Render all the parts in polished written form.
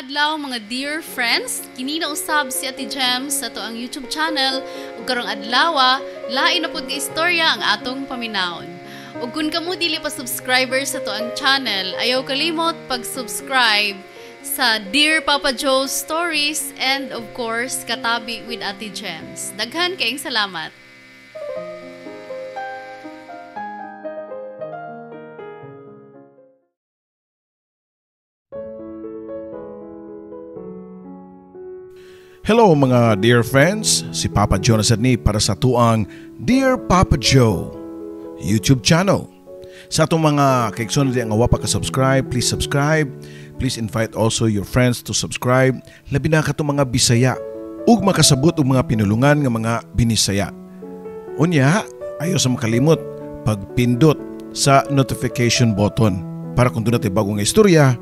adlaw mga dear friends, kini na usab si Ate Gems sa to ang YouTube channel ug karong adlaw lain na pud ka istorya ang atong paminawon. Ug kun kamo dili pa subscriber sa to ang channel, ayaw kalimot pag-subscribe sa Dear Papa Joe's Stories and of course Katabi with Ate Gems. Daghan kayong salamat. Hello mga dear friends, si Papa Joe na ni para sa tuang Dear Papa Joe YouTube channel. Sa itong mga kaikson na nga wapa ka-subscribe, please subscribe. Please invite also your friends to subscribe. Labi na ka itong mga Bisaya ug makasabot og mga pinulungan nga mga Binisaya. Unya, ayaw sa makalimot pagpindot sa notification button para kung doon natin bagong istorya,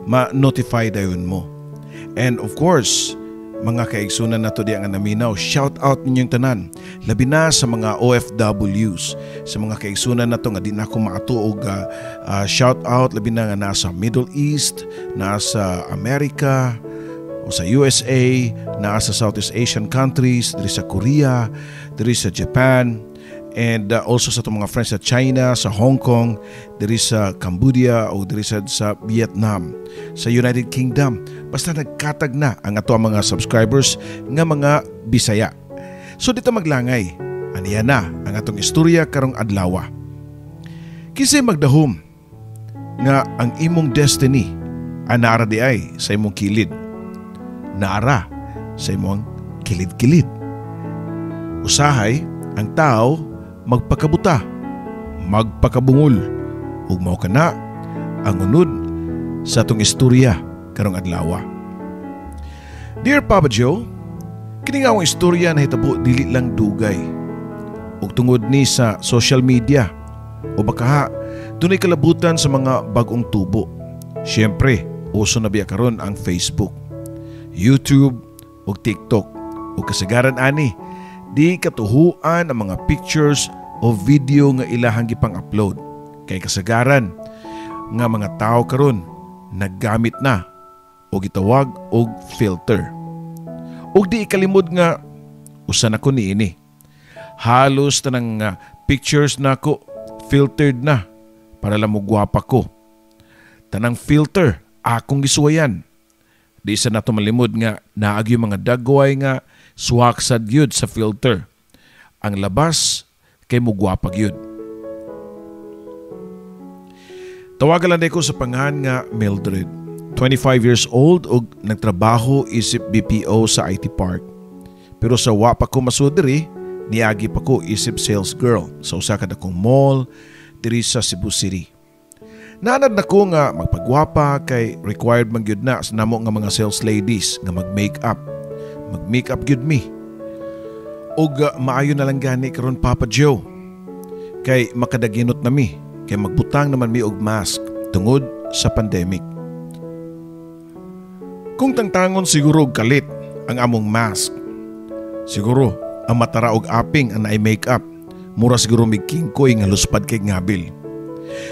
ma-notify dayon mo. And of course, mga kaigsunan na to di ang naminaw, shout out ninyong tanan. Labi na sa mga OFWs, sa mga kaigsunan na to nga di na ako makatuog shout out, labi na nga nasa Middle East, nasa America, o sa USA, nasa Southeast Asian countries, diri sa Korea, diri sa Japan, and also sa itong mga friends sa China, sa Hong Kong, diri sa Cambodia o diri sa Vietnam, sa United Kingdom. Basta nagkatag na ang ato mga subscribers nga mga Bisaya. So dito maglangay, aniya na ang atong istorya karong adlaw. Kisay magdahom nga ang imong destiny anara di ay sa imong kilid. Naara sa imong kilid-kilid. Usahay ang tao magpakabuta, magpakabungol, ug mao kana ang unod sa atong istorya karong adlaw. Dear Papa Joe, kini nga akong istorya na hitabo dili lang dugay ug tungod ni sa social media o baka dunay kalabutan sa mga bagong tubo. Siyempre, uso na biya karon ang Facebook, YouTube ug TikTok ug kasagaran ani di katuhuan ang mga pictures o video nga ilahang gipang-upload. Kay kasagaran nga mga tao karon naggamit na o gitawag og filter. Ug di ikalimod nga usa na ko niini. Halos tanang pictures nako filtered na para lang mo gwapa ko. Tanang filter akong gisuwayan. Di isa na to malimod nga naag yung mga dagway nga swaksad yun sa filter. Ang labas kay mo gwapa yun. Tawagan lang ko sa pangahan nga Mildred. 25 years old ug nagtrabaho isip BPO sa IT Park. Pero sa wapa ko masudiri, niagi pa ko isip sales girl sa usa ka dakong mall diri sa Cebu City. Naanad na ko nga magpagwapa kay required man gyud na sa namo nga mga sales ladies nga mag-makeup. Mag-makeup gyud mi. Ug maayo na lang gani karon Papa Joe. Kay makadaginot na mi kay magbutang naman mi og mask tungod sa pandemic. Kung tangtangon siguro og kalit ang among mask. Siguro ang matara og aping ang naay makeup. Mura siguro mig kingkoy nga luspad kay ngabil.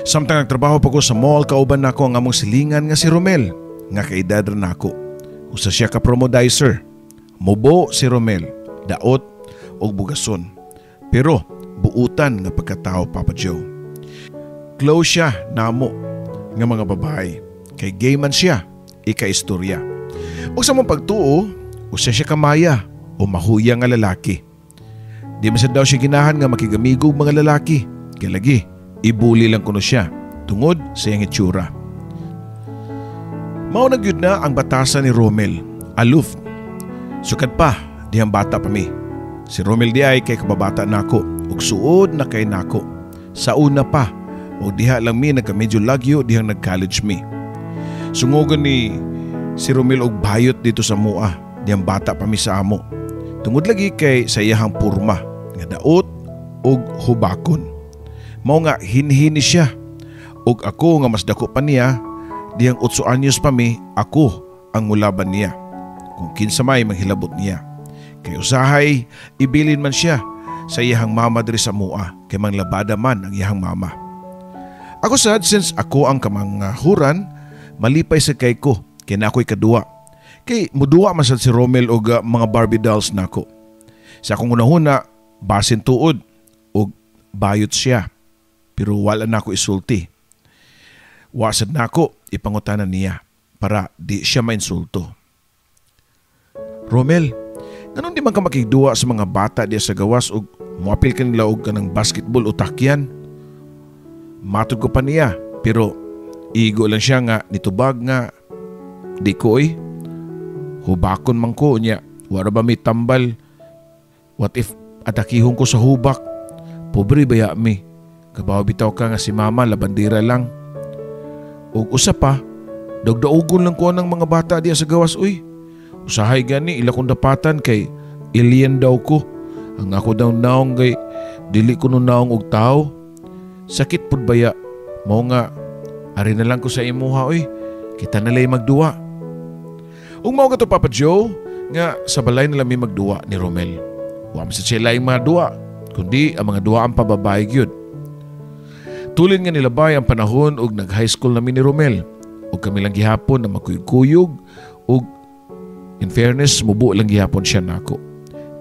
Samtang nagtrabaho pa ko sa mall, kauban nako ang among silingan nga si Romel, nga kaedad ra nako. Usa siya ka promodizer. Mubo si Romel, daot og bugason. Pero buutan nga pagkatao Papa Joe. Close siya namo nga mga babae. Kay gay man siya, ika-istorya. O sa mong pagtuo, usa siya kamaya o mahuyang nga lalaki. Di man daw siya ginahan nga makigamigog mga lalaki. Kaya lagi, ibuli lang kuno siya tungod sa iyang itsura. Mao na gyud na ang batasan ni Romel. Aloof. Sukad pa, dihang bata pa mi. Si Romel di ay kay kababata nako ug suod na kay nako. Sa una pa, o diha lang mi nagka-medyo lagyo dihang nag-college mi. Sungugan ni si Romel og bayot dito sa mua, dihang bata pa mi sa amo. Tungod lagi kay sa iyahang purma nga daot og hubakon. Mao nga hinhini siya. Ug ako nga mas dako pa niya, dihang 8 anyos pa mi, ako ang mulaban niya. Kung kinsa may manghilabot niya. Kay usahay, ibilin man siya sa iyahang mama diri sa mua, kay manglabada man ang iyahang mama. Ako sad since ako ang kamanghuran, malipay sa kay ko, kay na ako'y kadua. Kay muduwa man sad si Romel og mga Barbie dolls nako. Sa akong unahuna, basin tuod og bayot siya. Pero wala nako isulti. Wasad nako ipangutanan niya para di siya mainsulto. Romel, ganon di man ka makigduwa sa mga bata diya sa gawas og muapil ka nila og kanang basketball o takyan? Matod ko pa niya, pero igo lang siya nga nitubag nga di ko hubakon man ko niya. Wala ba may tambal? What if atakihon ko sa hubak? Pobre baya mi. Kabaw bitaw ka nga si mama labandira lang. Ug usa pa, dagdaugon lang ko ng mga bata diya sa gawas Usahay gani ila kong dapatan kay alien daw ko. Ang ako daw naong kay dili ko nun naong og tao. Sakit pud baya. Mao nga ari na lang ko sa imuha Kita na lay magduwa. Ug mao ka to Papa Joe nga sa balay nila may magduwa ni Romel. Wa man sa sila yung mga duwa, kundi ang mga duwa ang pababae gyud. Tulin nga nilabay ang panahon ug nag-high school namin ni Romel. Ug kami lang gihapon na makuyog-kuyog ug in fairness mubo lang gihapon siya nako.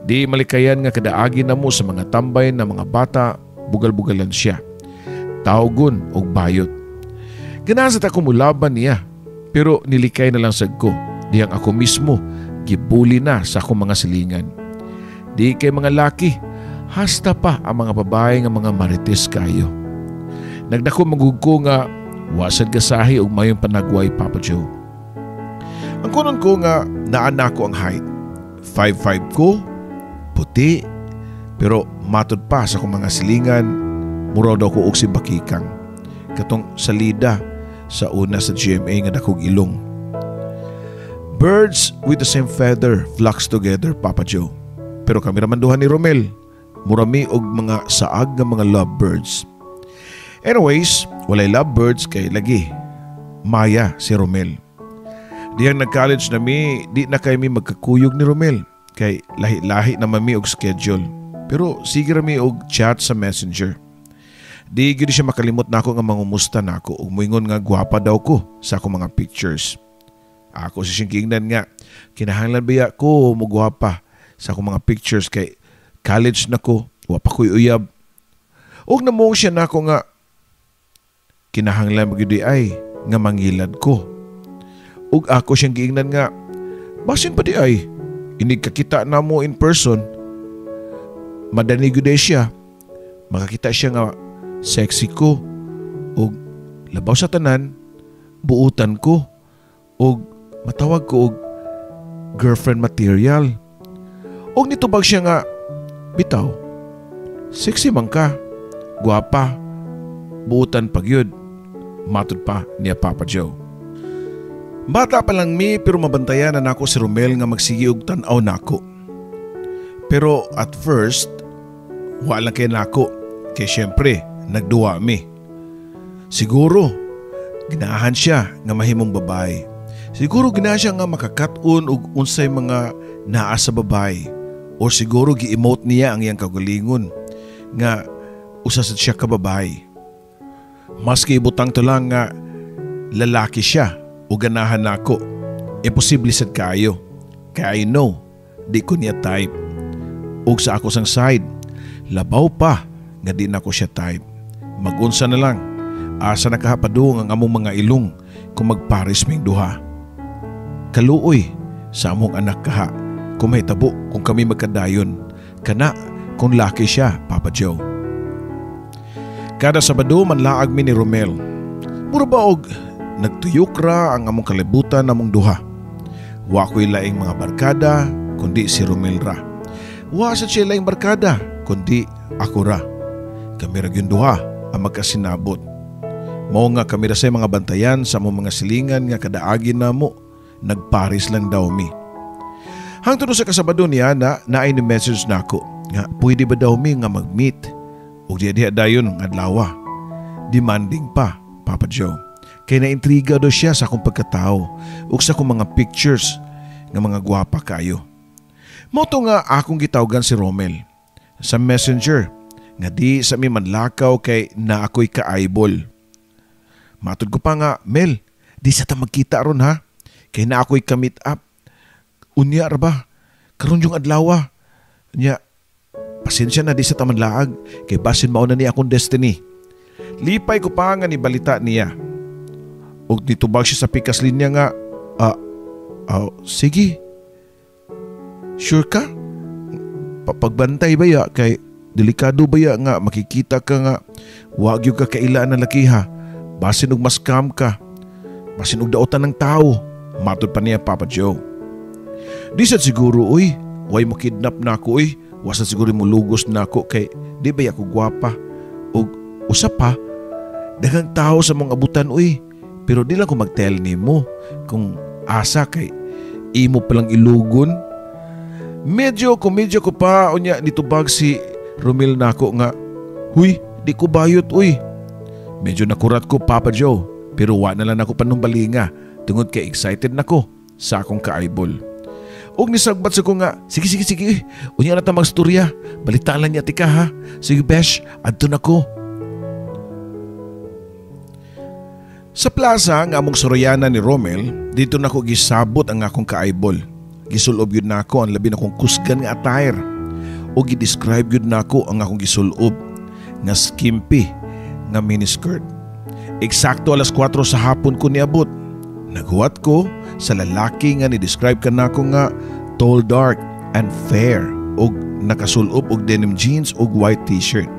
Di malikayan nga kadaagi na mo sa mga tambay na mga bata, bugal-bugalan siya. Tawgon og bayot. Ganahan sa ako mulaban niya, pero nilikay na lang sad ko. Diyang ako mismo gibuli na sa akong mga silingan. Di kay mga laki, hasta pa ang mga babae nga mga marites kayo. Nagdako magugko nga wasad gasahi og mayong panagway Papa Joe. Ang kunon ko nga naana ko ang height. 5'5" ko, puti, pero matod pa sa akong mga silingan, muraw daw ko og si Bakikang. Katong salida sa una sa GMA nga dakog ilong. Birds with the same feather flocks together, Papa Joe. Pero kami raman duha ni Romel, murami og mga saag nga mga lovebirds. Anyways, walay lovebirds kay lagi. Maya si Romel. Diyang nag-college na di na kay mi magkakuyog ni Romel. Kay lahi-lahi na mi og schedule. Pero sige rami og chat sa messenger. Di gid siya makalimot nako nga mangumusta nako ug moingon nga gwapa daw ko sa akong mga pictures. Ako si singkingnan nga kinahanglan biya ko mo gwapa sa akong mga pictures kay college nako wa pa ko'y uyab. Ug namong siya nako nga kinahanglan magyud ay nga mangilad ko. Ug ako siyang giingnan nga basin pa di ay inig kakita na mo in person. Madani gyud siya. Makakita siya nga sexy ko ug labaw sa tanan buutan ko ug matawag ko og girlfriend material. Og nitubag siya nga bitaw sexy man ka, gwapa, buutan pagyud. Matud pa niya Papa Joe. Bata pa lang mi pero mabantayan na nako si Romel nga magsigi og tan-aw nako. Pero at first wala lang kay nako kay syempre nagduwa mi. Siguro ginahan siya nga mahimong babae. Siguro gina siya nga makakaton og unsay mga naa sa babae. O siguro gi-emote niya ang iyang kagalingon nga usasad siya ka babae. Maski ibutang to lang nga lalaki siya o ganahan nako, imposible sad kayo. Kaya I know, di ko niya type. Og sa ako sang side, labaw pa nga di nako siya type. Magunsa na lang, asa nakahapadung ang among mga ilong kung magpares ming duha. Kaluoy sa among anak kaha kung may tabo kung kami magkadayon. Kana kung laki siya, Papa Joe. Kada Sabado manlaag mi ni Romel. Mura ba og nagtuyok ra ang among kalibutan namong duha. Wa ko'y laing mga barkada kundi si Romel ra. Wa sa siya laing barkada kundi ako ra. Kami ra gyud duha ang magkasinabot. Mao nga kami ra say mga bantayan sa among mga silingan nga kadaagi namo. Nagparis lang daw mi. Hangtod sa kasabado niya naay ni message nako nga pwede ba daw mi nga mag-meet ug diha dayon ng adlaw. Demanding pa, Papa Joe. Kay naintriga daw siya sa akong pagkatao ug sa akong mga pictures nga mga gwapa kayo. Moto nga akong gitawgan si Romel sa messenger nga di sa mi manlakaw kay na ako'y ka-eyeball. Matod ko pa nga, Mel, di sa ta magkita ron ha? Kay na ako'y ka-meet up. Unya ra ba? Karon yung adlaw. Nya, pasensya na di sa tamanlaag, kay basin mao na niya akong destiny. Lipay ko pa nga ni balita niya. Og nitubag siya sa pikas linya nga, sige. Sure ka? Pagbantay ba ya? Kay delikado ba ya nga makikita ka nga wag yung kakailaan ng lakiha. Basin og mas scam ka. Basin og daotan ng tao. Matod pa niya Papa Joe. Di sad siguro uy. Way mo kidnap na ako uy. Wasad siguro mo lugos na ako kay di ba ako gwapa. Og usa pa. Daghang tao sa mga abutan uy. Pero di lang ko mag-tell nimo kung asa kay imo palang ilugon. Medyo ko pa unya nitubag si Romel nako nga, huy, di ko bayot uy. Medyo nakurat ko Papa Joe, pero wa na lang ako panumbalinga tungod kay excited nako sa akong kaibol. Og nisagbat sa ko nga, sige, unya na ta magstorya, balitaan lang niya tika ha. Sige besh, adto na ko. Sa plaza nga among soroyanan ni Romel, dito na ko gisabot ang akong kaibol. Gisulob yun na ako ang labi na kong kusgan nga attire. O gi-describe yun na ako ang akong gisulob nga skimpy nga miniskirt. Eksakto alas 4 sa hapon ko niabot. Naguwat ko sa lalaki nga ni-describe ka na ako nga tall, dark, and fair og nakasulob og denim jeans og white t-shirt.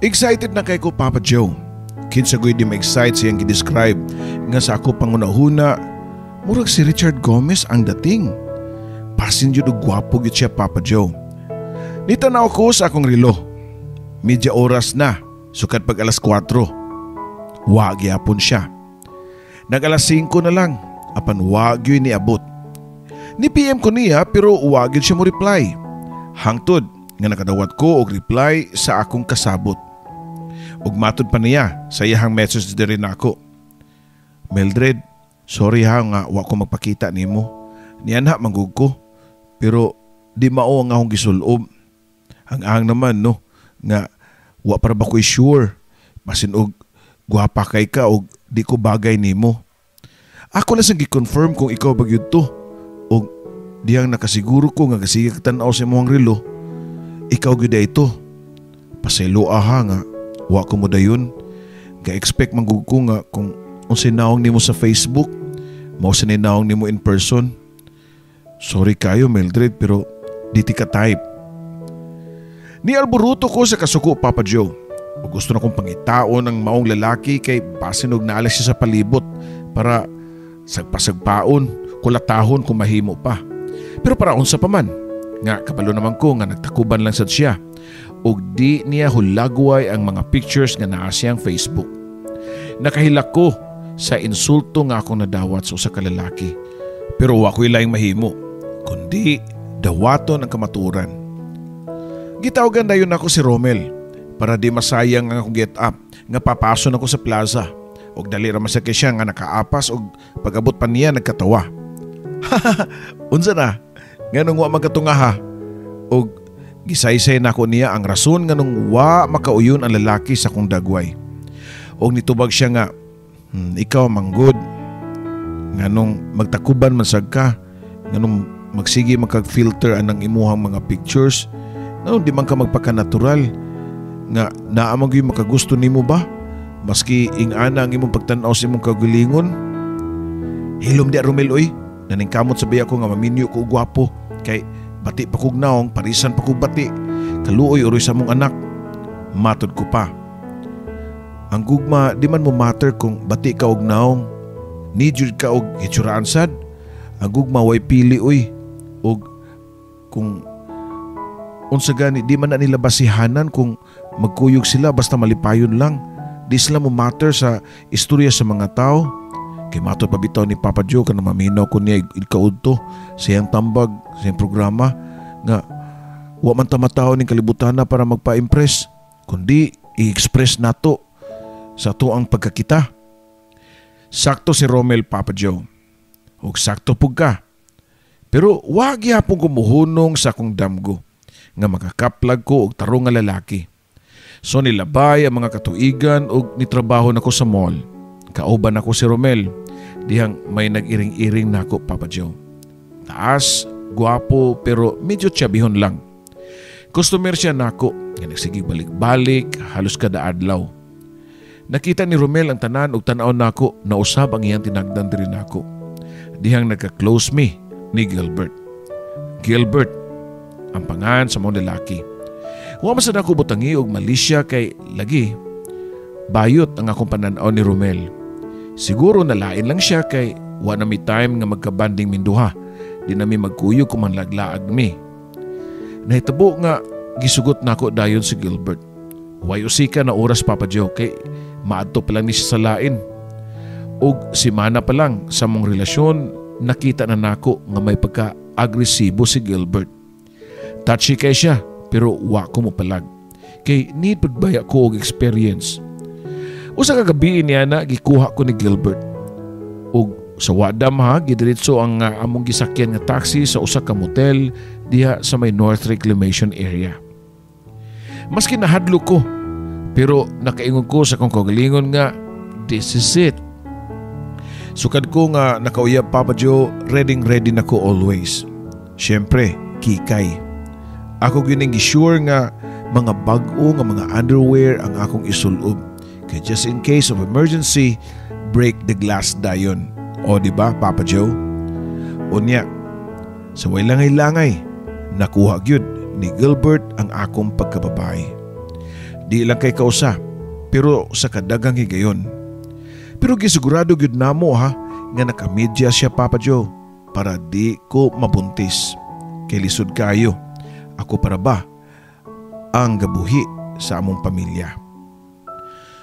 Excited na kay ko Papa Joe. Kinsa goy di ma-excite siyang gi-describe nga sa ako pangunahuna murag si Richard Gomez ang dating. Pasin yun og gwapo gyud siya Papa Joe. Nitanaw ko sa akong relo. Medya oras na, sukat pag alas 4. Wag yapon siya. Nag alas 5 na lang, apan wag yun niabot. Ni PM ko niya pero wag yun siya mo reply. Hangtod nga nakadawat ko og reply sa akong kasabot. Ug matod pa niya sa iyahang message din rin ako. Mildred, sorry ha nga wa ko magpakita nimo. Niyan ha manggug ko. Pero di mao nga akong gisulob. Ang naman no nga wa para ba ko'y sure. Masin og gwapa kay ka og di ko bagay nimo. Ako lang sang gi-confirm kung ikaw ba gyud to. Og diyang nakasiguro ko nga kasi tan-aw sa imong relo. Ikaw gyud ito. Pasaylo aha nga wa ko mo dayon. Ga-expect manggug ko nga kung unsay naong nimo sa Facebook, mao sa naong nimo in person. Sorry kayo Mildred pero di ti ka type. Ni alburuto ko sa kasuko Papa Joe. O gusto na kong pangitaon ng maong lalaki kay basinog na alas siya sa palibot para sagpasagpaon, kulatahon kung mahimo pa. Pero para unsa pa man, nga kabalo naman ko nga nagtakuban lang sad siya og di niya hulagway ang mga pictures nga naa siyang Facebook. Nakahilak ko sa insulto nga akong nadawat sa usa ka lalaki. Pero wa ko'y laing mahimo, kundi dawaton ang kamaturan. Gitawagan dayon ako si Romel para di masayang ang akong get up nga papason ako sa plaza og dali ra masakay siya nga nakaapas og pag-abot pa niya nagkatawa. Unsa na? Nganong wa magkatunga ha? Og gisaysay na ko niya ang rason nganong wa makauyon ang lalaki sa kong dagway. Og nitubag siya nga, ikaw manggod. Nganong magtakuban man sad ka, nganong magsige magkag-filter anang imuhang mga pictures. Nganong di man ka magpaka-natural nga naamang yung makagusto nimo ba? Maski ing-ana ang imong pagtanaw sa imong kagulingon. Hilom di Romel oy, naningkamot sabi ako nga maminyo ko gwapo kay bati pa kog naong parisan pa kog bati. Kaluoy uroy sa mong anak. Matod ko pa. Ang gugma di man mo matter kung bati ka og naong. Need ka og hitsuraan sad. Ang gugma way pili oy. Og kung unsa gani di man na nila basihanan kung magkuyog sila basta malipayon lang. Di sila mo matter sa istorya sa mga tao. Kay matod pabitaw ni Papa Joe kanang maminaw ko niya ikaudto sa iyang tambag, sa iyang programa nga wa man ta mataw ning kalibutan na para magpa-impress kundi i-express nato sa tuang pagkakita. Sakto si Romel Papa Joe. Ug sakto pug ka. Pero wag gyapon gumuhunong sa akong damgo nga makakaplag ko og tarong nga lalaki. So nilabay ang mga katuigan ug nitrabaho nako sa mall. Kauban ako si Romel, dihang may nag-iring-iring nako Papa Joe. Taas guwapo pero medyo tiyabihon lang. Customer siya nako nga nagsigig balik-balik halos kada adlaw. Nakita ni Romel ang tanan ug tan-aw nako na usab ang iyang tinagdan diri nako. Dihang nagka-close me ni Gilbert. Gilbert ang pangan sa mga lalaki. Wa man sad ako butangi og malisya kay lagi bayot ang akong panan-aw ni Romel. Siguro nalain lang siya kay wa na mi time nga magkabanding minduha. Di na mi magkuyog kung manlaglaag mi. Nahitabo nga gisugot nako dayon si Gilbert. Way usika na oras Papa Joe kay maadto pa lang ni siya sa lain. Og simana pa lang sa mong relasyon nakita na nako nga may pagka-agresibo si Gilbert. Touchy kay siya pero wa ko mo palag. Kay need pagbaya ko og experience. Usa ka gabi niya na gikuha ko ni Gilbert. Og sa wadam ha, gidiretso ang among gisakyan nga taxi sa usa ka motel diha sa may North Reclamation area. Maski nahadlok ko, pero nakaingon ko sa kong kagalingon nga, this is it. Sukad ko nga nakauyab Papa Joe, ready na ko always. Siyempre, kikay. Ako gining gisure nga mga bag-o nga mga underwear ang akong isulob. Kaya just in case of emergency, break the glass dayon. O diba Papa Joe? Unya, sa way langay-langay, nakuha gyud ni Gilbert ang akong pagkababae. Di lang kay kausa, pero sa kadagang higayon. Pero gisigurado gyud namo ha, nga nakamedya siya Papa Joe, para di ko mabuntis. Kay lisod kayo, ako para ba ang gabuhi sa among pamilya.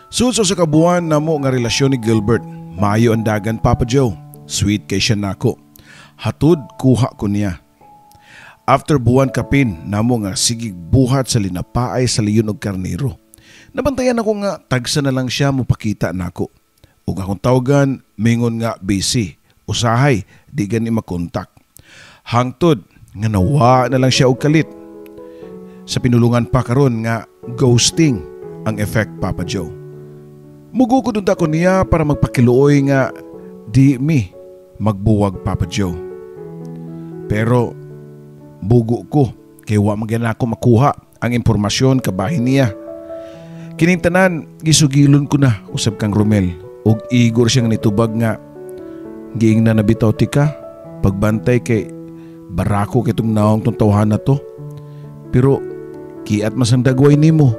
Suso sa kabuan namo nga relasyon ni Gilbert, maayo ang dagan Papa Joe. Sweet kay siya nako. Hatud kuha ko niya. After buwan kapin, namo nga sigig buhat sa linapaay sa liyon og karnero. Nabantayan ako nga tagsa na lang siya mupakita nako. Ug akong tawagan, mingon nga busy. Usahay, di gani makontak. Hangtod nga nawa na lang siya og kalit. Sa pinulungan pa karon nga ghosting ang effect Papa Joe. Mugo ko dun ko niya para magpakiluoy nga di mi magbuwag Papa Joe. Pero bugo ko kay wa man ako makuha ang impormasyon kabahin niya. Kining tanan gisugilon ko na usab kang Romel og igor siyang nitubag nga giing na nabitaw ti ka pagbantay kay barako kitong naong tawhan na to. Pero kiat masang dagway nimo.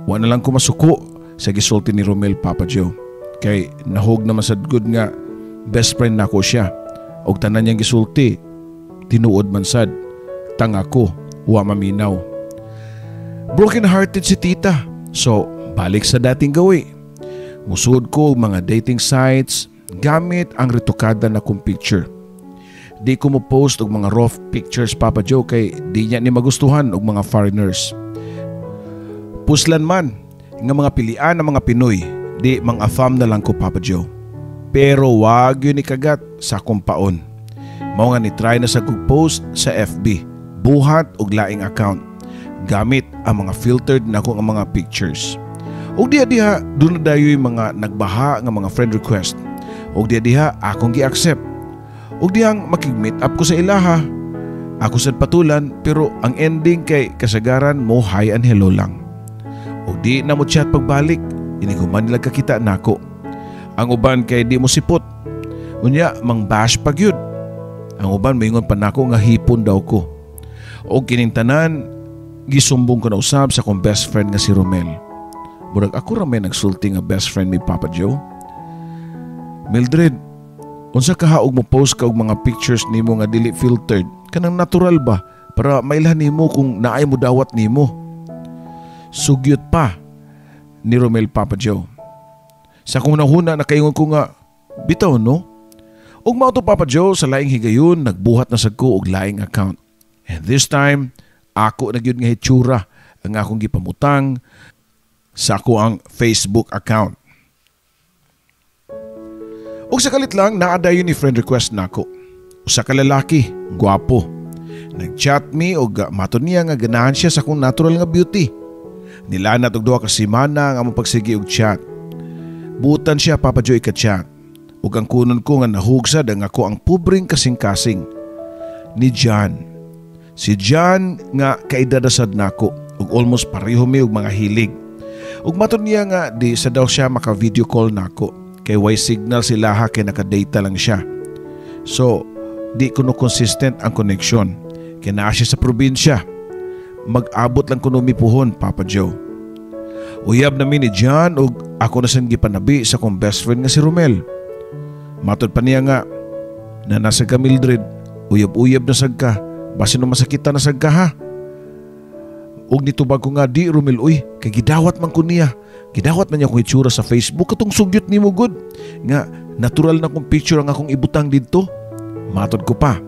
Wa na lang ko masuko sa gisulti ni Romel Papa Joe. Kay nahog na masadgod nga best friend nako siya. Og tanan niyang gisulti tinuod man sad tanga ko wa maminaw. Broken hearted si tita. So balik sa dating gawi. Musud ko og mga dating sites gamit ang retokada na kong picture. Di ko mo post og mga rough pictures Papa Joe kay di niya ni magustuhan og mga foreigners. Puslan man nga mga pilian ng mga Pinoy, di mang afam na lang ko Papa Joe. Pero wag yun ikagat sa akong paon. Mao nga ni try na sa post sa FB, buhat og laing account, gamit ang mga filtered na akong mga pictures. Og diha doon na dayoy mga nagbaha nga mga friend request. Og diha akong gi-accept. Og dihang makig-meet up ko sa ilaha. Ako sad patulan pero ang ending kay kasagaran mo hi and hello lang. O di na mo chat pagbalik, iniguman nila kakita nako. Ang uban kay di mo sipot. Unya, mang bash pag yun. Ang uban maingon pa nako nga hipon daw ko. O kining tanan, gisumbong ko na usab sa kong best friend nga si Romel. Murag ako ramay nagsulti nga best friend ni Papa Joe. Mildred, unsa kahaog mo post ka og mga pictures nimo nga dili filtered? Kanang natural ba? Para mailhan nimo kung naay mo dawat nimo. Sugyot pa ni Romel Papa Joe. Sa kung nahuna nakaingon ko nga bitaw no? Og mao to Papa Joe sa laing higayon nagbuhat na sad ko og laing account. And this time ako na gyud nga hitsura ang akong gipamutang sa ako ang Facebook account. Og sa kalit lang naadayon ni friend request nako. Usa ka lalaki, gwapo. Nag-chat me og matud niya nga ganahan siya sa akong natural nga beauty. Nilanat og duha ka semana ang among pagsigi og chat. Butan siya Papa Joe ka-chat. Ug ang kunon ko nga nahugsad ang ako ang pobreng kasing-kasing. ni John. Si John nga kaidadasad nako ug almost pareho mi og mga hilig. Ug matud niya nga di sa daw siya maka-video call nako kay way signal sila ha kay naka-data lang siya. So, di kuno consistent ang connection. Kaya naa siya sa probinsya. Mag-abot lang kuno mi puhon, Papa Joe. Uyab namin ni John ug ako na sang gipanabi sa kong best friend nga si Romel. Matud pa niya nga na nasa ka Mildred, uyab-uyab na sagka, basin no masakita na sagka ha. Ug nitubag ko nga di Romel uy, kay gidawat man ko niya. Gidawat man niya kong itsura sa Facebook katong sugyot ni mo good. Nga natural na kong picture ang akong ibutang dito. Matod ko pa.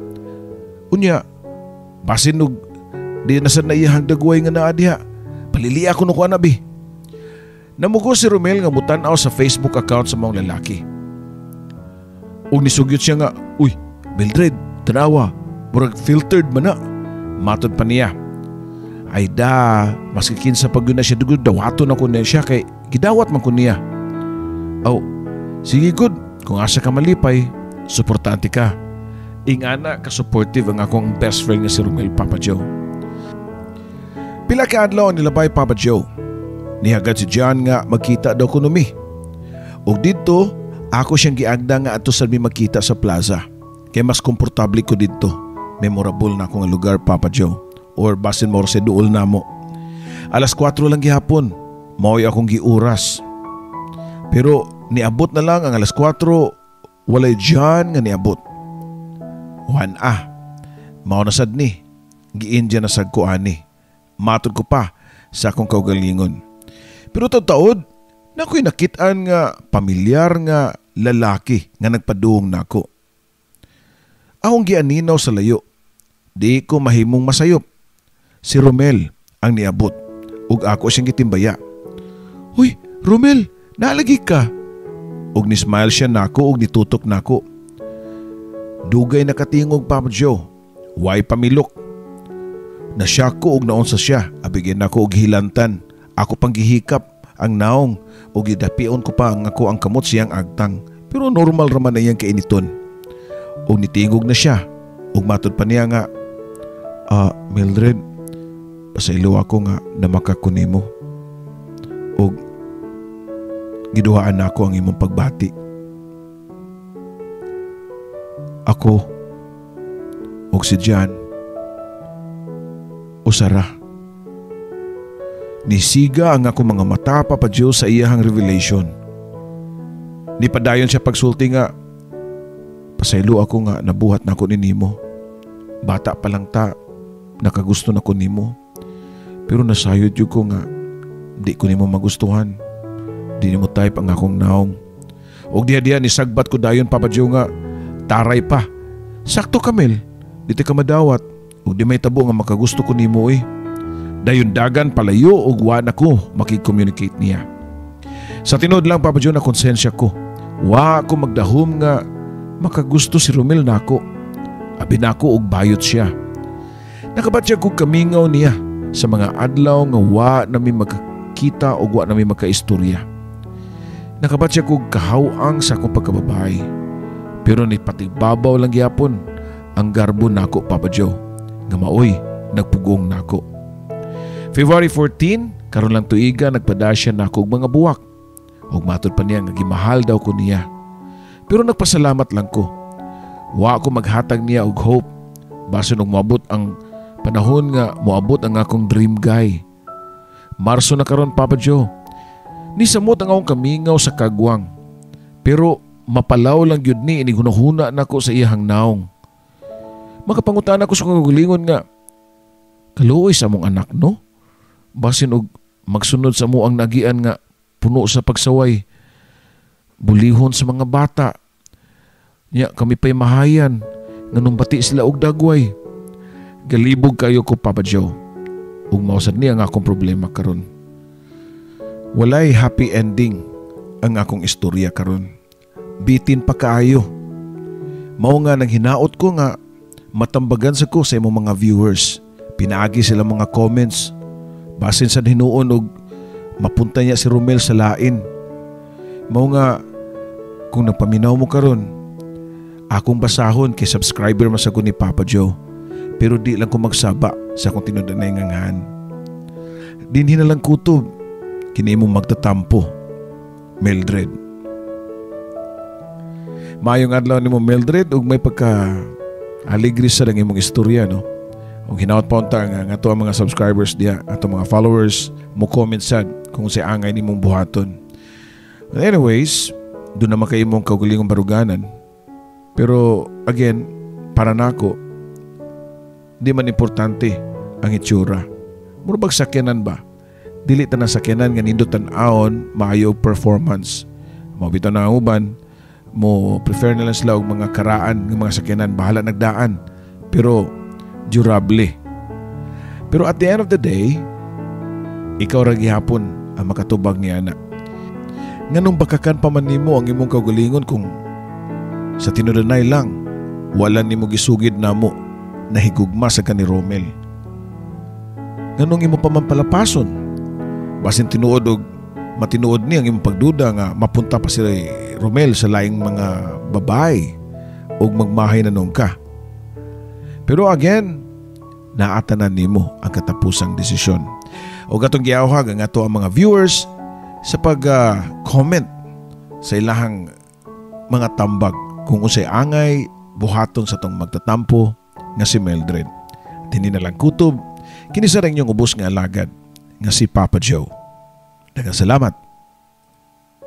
Unya, basin og di nasad na iyahang dagway nga naa diha. Paliliya ko no ko anabi. Namugo si Romel nga mutan-aw sa Facebook account sa mga lalaki. Ug nisugyot siya nga, uy, Mildred, tanawa, murag filtered man na. Matod pa niya. Ay da, maski kinsa pag yun na siya dugod, dawaton ako niya siya kay gidawat man ko niya. Aw, sige good, kung asa ka malipay, suportante ka. Ingana ka-supportive ang akong best friend nga si Romel, Papa Joe. Pila ka adlaw nilabay, Papa Joe. Nihagad si John nga magkita daw kuno mi. Ug dito, ako siyang giagda nga ato sa mi magkita sa plaza. Kay mas komportable ko dito. Memorable na akong lugar, Papa Joe. Or basin mo sa duol na mo. Alas 4 lang gihapon. Mao'y akong giuras. Pero niabot na lang ang alas 4. Walay John nga niabot. 1A. Mao na sad ni. Gi-India na sad ko ani. Matod ko pa sa akong kaugalingon. Pero taud-taod, nako'y nakitaan nga pamilyar nga lalaki nga nagpaduong nako. Akong gianinaw sa layo. Di ko mahimong masayop. Si Romel ang niabot ug ako siyang gitimbaya. Huy, Romel, naalagi ka. Ug ni-smile siya nako ug nitutok nako. Dugay nakatingog, Papa Joe. Way pamilok. Nasyak ko ug naunsa siya. Abigin nako og hilantan. Ako pang gihikap ang naong ug gidapion ko pa ang ako ang kamot siyang agtang. Pero normal raman na iyang kainiton. Ug nitingog na siya. Ug matud pa niya nga, Mildred, pasaylo ako nga na makakunimo. Ug giduhaan ako ang imong pagbati. Ako ug si John usara. Nisiga ang ako mga mata, Papa Joe, sa iyahang revelation. Nipadayon siya pagsulti nga, pasaylo ako nga nabuhat na ako ni Nimo. Bata pa lang ta, nakagusto na ko nimo. Pero nasayod yun ko nga, di ko nimo magustuhan. Di nimo type ang akong naong. Og diha-diha nisagbat ko dayon, Papa Joe, nga taray pa. Sakto Kamil, di ka madawat. Og di may tabo nga makagusto ko nimo eh. Dayon dagan palayo og wa na ko makikomunicate niya. Sa tinod lang, Papa Joe, na konsensya ko. Wa ko magdahom nga makagusto si Romel nako. Abi nako og bayot siya. Nakabat siya kog kamingaw niya sa mga adlaw nga wa nami magkita o wa nami magkaistorya. Nakabat siya kog kahawang sa akong pagkababae. Pero nipatibabaw lang gyapon ang garbo nako, Papa Joe, nga maoy nagpugong nako. February 14, karon lang tuiga nagpada siya nako og mga buwak. Og matod pa niya nga gimahal daw ko niya. Pero nagpasalamat lang ko. Wa ko maghatag niya og hope. Basta nung moabot ang panahon nga moabot ang akong dream guy. Marso na karon, Papa Joe. Nisamot ang akong kamingaw sa kagwang. Pero mapalaw lang yun ni inihunahuna na ko sa iyahang naong. Makapangutan ako sa kagulingon nga, kaluoy sa mong anak, no? Basin og magsunod sa mo ang nagian nga puno sa pagsaway. Bulihon sa mga bata. Nya kami pa'y mahayan nga numbati sila og dagway. Galibog kayo ko, Papa Joe. Ug mausad niya ang akong problema karon. Walay happy ending ang akong istorya karon. Bitin pa kaayo. Mao nga nang hinaot ko nga matambagan sa ko sa imong mga viewers. Pinaagi sila mga comments. Basin sa hinuon og mapunta niya si Romel sa lain. Mao nga kung nagpaminaw mo karon, akong basahon kay subscriber masagod ni Papa Joe. pero di lang ko magsaba sa kung tinudan na ngangahan. Dinhi na lang kutob, kini imong magtatampo, Mildred. Maayong adlaw nimo Mildred, ug may pagka aligri sa lang imong istorya, no? Ug hinaot pa unta nga ato ang mga subscribers diya, ato mga followers mo comment sad kung si angay nimong buhaton. But anyways, doon naman kayo mong kaugalingong baruganan. Pero again, para nako, di man importante ang itsura. Murabag sakyanan ba? Dili ta na sakyanan nga nindutan aon maayo performance. Mabitaw na ang uban, mo prefer na lang sila og mga karaan ng mga sakyanan, bahala nagdaan. Pero durable. Pero at the end of the day, ikaw ra gihapon ang makatubag niya na. Nganong bakakan pa man nimo ang imong kaugalingon kung sa tinudanay lang wala nimo gisugid namo na higugma sa kani Romel. Nganong imo pa man palapason basin tinuod og matinuod ni ang imong pagduda nga mapunta pa si Romel sa laing mga babae og magmahay na nung ka. Pero again, naatanan nimo ang katapusang desisyon. O gatong giawhag ang ato ang mga viewers sa pag-comment sa ilahang mga tambag kung unsay angay buhaton sa tong magtatampo nga si Mildred. Dinhi na lang kutob, kini sa ring inyong ubos nga alagad nga si Papa Joe. Daghang salamat.